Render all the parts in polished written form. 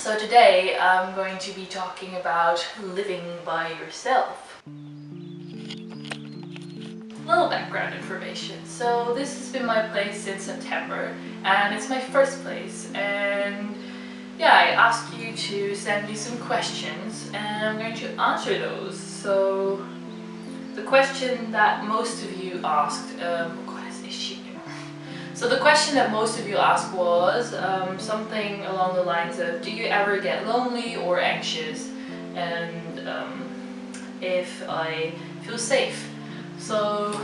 So today I'm going to be talking about living by yourself. Little background information. So this has been my place since September and it's my first place, and yeah, I asked you to send me some questions and I'm going to answer those. So the question that most of you asked, what is this shit? So the question that most of you asked was something along the lines of, do you ever get lonely or anxious, and if I feel safe? So,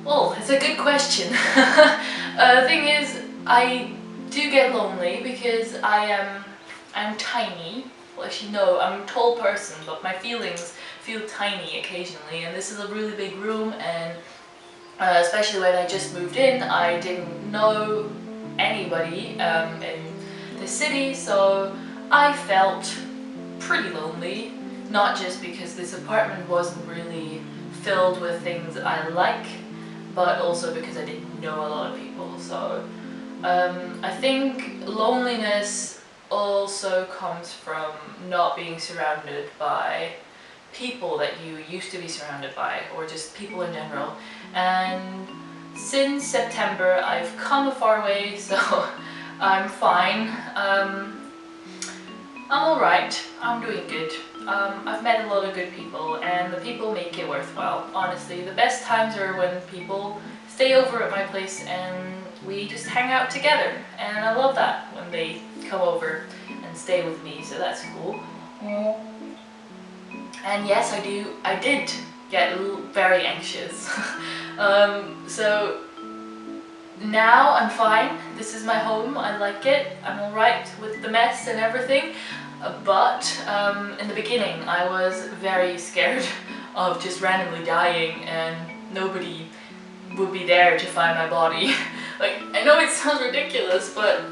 well, it's a good question. The thing is, I do get lonely because I'm tiny. Well, actually no, I'm a tall person, but my feelings feel tiny occasionally, and this is a really big room, and especially when I just moved in, I didn't know anybody in the city, so I felt pretty lonely. Not just because this apartment wasn't really filled with things I like, but also because I didn't know a lot of people. So I think loneliness also comes from not being surrounded by people that you used to be surrounded by, or just people in general. And since September I've come a far way, so I'm fine. I'm alright, I'm doing good. I've met a lot of good people, and the people make it worthwhile. Honestly, the best times are when people stay over at my place and we just hang out together, and I love that when they come over and stay with me, so that's cool. And yes, I did get very anxious. So now I'm fine. This is my home, I like it, I'm alright with the mess and everything. But in the beginning I was very scared of just randomly dying and nobody would be there to find my body. Like, I know it sounds ridiculous, but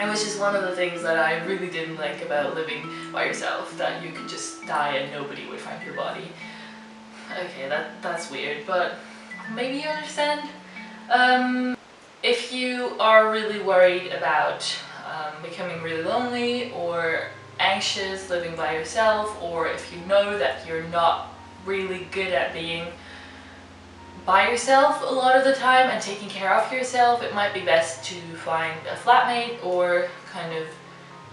it was just one of the things that I really didn't like about living by yourself, that you could just die and nobody would find your body. Okay, that's weird, but maybe you understand? If you are really worried about becoming really lonely or anxious living by yourself, or if you know that you're not really good at being by yourself a lot of the time and taking care of yourself, it might be best to find a flatmate or kind of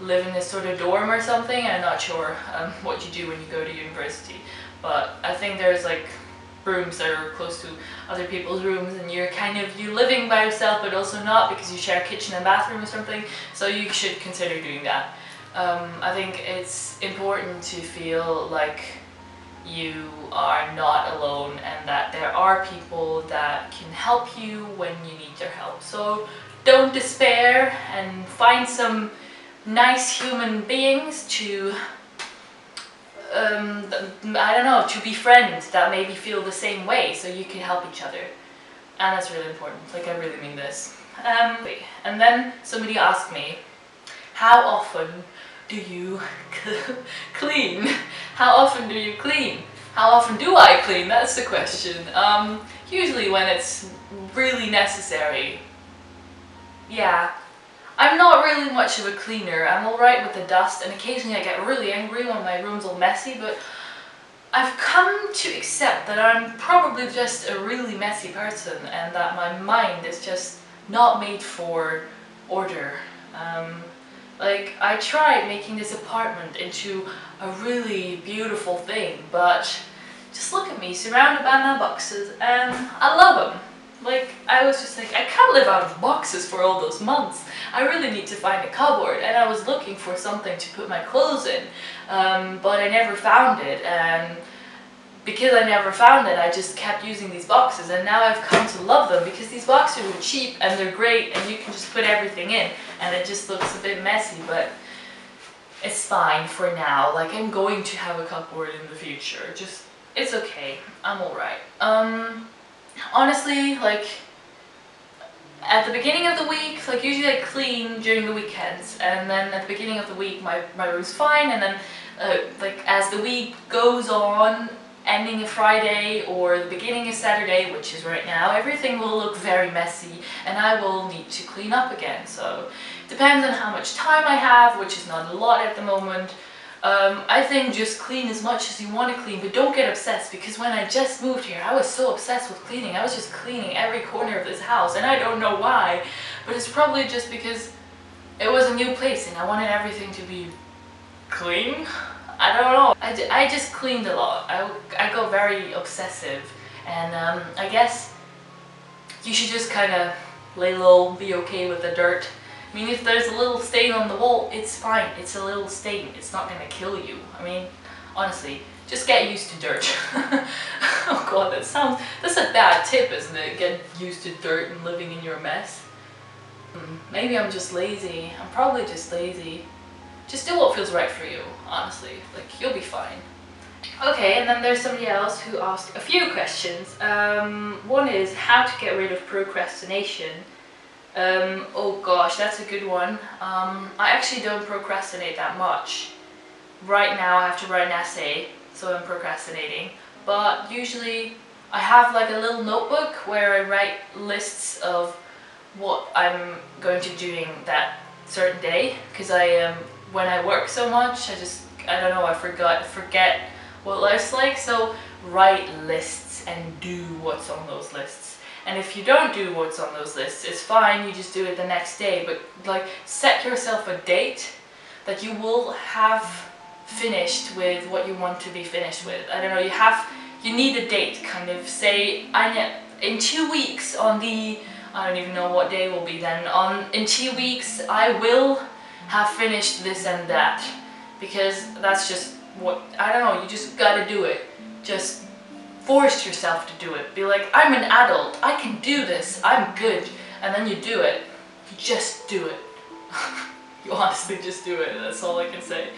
live in this sort of dorm or something. I'm not sure what you do when you go to university, but I think there's like rooms that are close to other people's rooms, and you're living by yourself but also not, because you share a kitchen and bathroom or something, so you should consider doing that. I think it's important to feel like you are not alone and that there are people that can help you when you need their help. So don't despair and find some nice human beings to I don't know, to befriend that maybe feel the same way, so you can help each other. And that's really important, like I really mean this. And then somebody asked me, how often do you clean? How often do you clean? How often do I clean? That's the question. Usually when it's really necessary. Yeah. I'm not really much of a cleaner. I'm alright with the dust, and occasionally I get really angry when my room's all messy, but I've come to accept that I'm probably just a really messy person and that my mind is just not made for order. Like, I tried making this apartment into a really beautiful thing, but just look at me surrounded by my boxes, and I love them. Like, I was just like, I can't live out of boxes for all those months. I really need to find a cupboard, and I was looking for something to put my clothes in, but I never found it, and because I never found it, I just kept using these boxes, and now I've come to love them because these boxes are cheap and they're great and you can just put everything in, and it just looks a bit messy, but it's fine for now. Like, I'm going to have a cupboard in the future. Just, it's okay. I'm alright. Honestly, like, at the beginning of the week, like usually I clean during the weekends, and then at the beginning of the week my room's fine, and then like as the week goes on, ending a Friday or the beginning of Saturday, which is right now, everything will look very messy and I will need to clean up again. So it depends on how much time I have, which is not a lot at the moment. I think just clean as much as you want to clean, but don't get obsessed, because when I just moved here I was so obsessed with cleaning. I was just cleaning every corner of this house and I don't know why, but it's probably just because it was a new place and I wanted everything to be clean. I don't know. I just cleaned a lot. I go very obsessive, and I guess you should just kind of lay low, be okay with the dirt. I mean, if there's a little stain on the wall, it's fine. It's a little stain. It's not gonna kill you. I mean, honestly, just get used to dirt. Oh god, that's a bad tip, isn't it? Get used to dirt and living in your mess. Maybe I'm just lazy. I'm probably just lazy. Just do what feels right for you, honestly. Like, you'll be fine. Okay, and then there's somebody else who asked a few questions. One is how to get rid of procrastination. Oh gosh, that's a good one. I actually don't procrastinate that much. Right now I have to write an essay, so I'm procrastinating. But usually I have like a little notebook where I write lists of what I'm going to be doing that certain day, because when I work so much, I don't know, I forget what life's like. So write lists and do what's on those lists. And if you don't do what's on those lists, it's fine, you just do it the next day. But like, set yourself a date that you will have finished with what you want to be finished with. I don't know, you need a date, kind of say, in 2 weeks on the, I don't even know what day will be then, in 2 weeks I will have finished this and that. Because that's just what, I don't know, you just gotta do it. Just force yourself to do it. Be like, I'm an adult, I can do this, I'm good. And then you do it. You just do it. You honestly just do it, that's all I can say.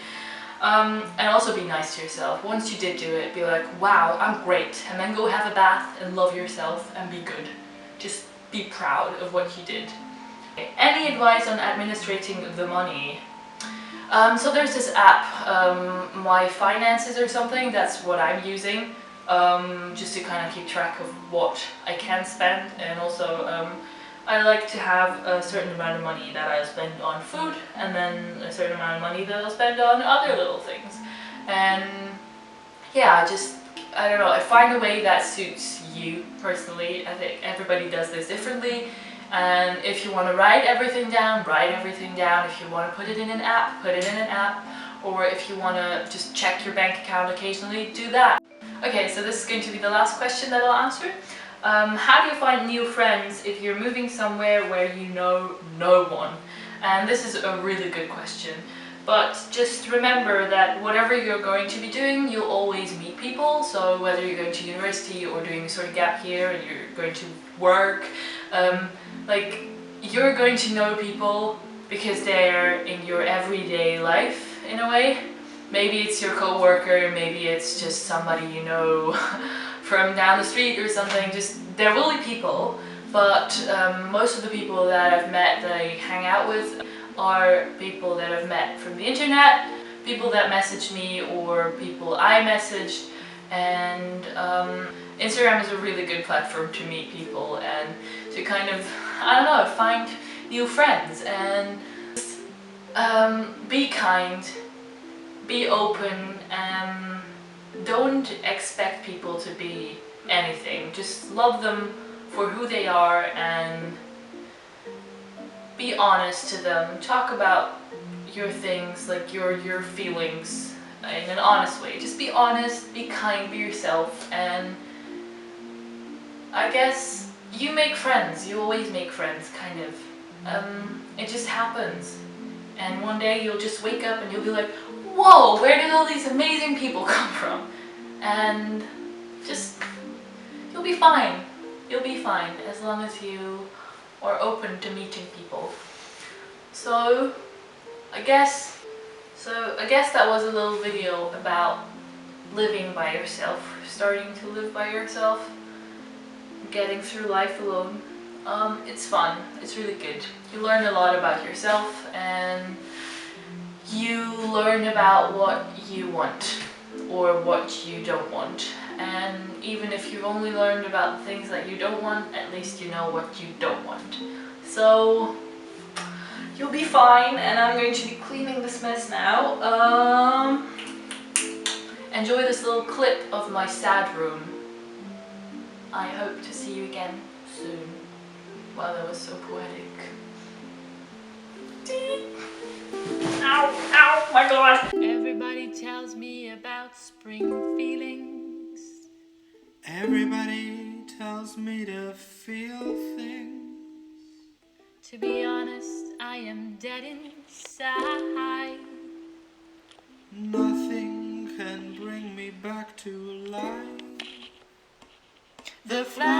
And also be nice to yourself. Once you did do it, be like, wow, I'm great. And then go have a bath and love yourself and be good. Just be proud of what you did. Okay. Any advice on administrating the money? So there's this app, My Finances or something, that's what I'm using. Just to kind of keep track of what I can spend, and also I like to have a certain amount of money that I'll spend on food, and then a certain amount of money that I'll spend on other little things. And yeah, I don't know, I find a way that suits you personally. I think everybody does this differently, and if you want to write everything down, write everything down. If you want to put it in an app, put it in an app. Or if you want to just check your bank account occasionally, do that. Okay, so this is going to be the last question that I'll answer. How do you find new friends if you're moving somewhere where you know no one? And this is a really good question. But just remember that whatever you're going to be doing, you'll always meet people. So whether you're going to university or doing a sort of gap year and you're going to work, like, you're going to know people because they're in your everyday life in a way. Maybe it's your co-worker, maybe it's just somebody you know from down the street or something. Just, there will be people, but most of the people that I've met that I hang out with are people that I've met from the internet, people that message me or people I messaged, and Instagram is a really good platform to meet people and to kind of, I don't know, find new friends. And be kind, be open, and don't expect people to be anything. Just love them for who they are and be honest to them. Talk about your things, like your feelings, in an honest way. Just be honest, be kind, be yourself, and I guess you make friends. You always make friends, kind of. It just happens. And one day you'll just wake up and you'll be like, whoa, where did all these amazing people come from? And just, you'll be fine. You'll be fine as long as you are open to meeting people. So I guess that was a little video about living by yourself, starting to live by yourself, getting through life alone. It's fun, it's really good. You learn a lot about yourself and you learn about what you want or what you don't want. And even if you've only learned about things that you don't want, at least you know what you don't want. So you'll be fine, and I'm going to be cleaning this mess now. Enjoy this little clip of my sad room. I hope to see you again soon. Wow, that was so poetic. Ow, ow, my god! Everybody tells me about spring feelings. Everybody tells me to feel things. To be honest, I am dead inside. Nothing can bring me back to life. The flag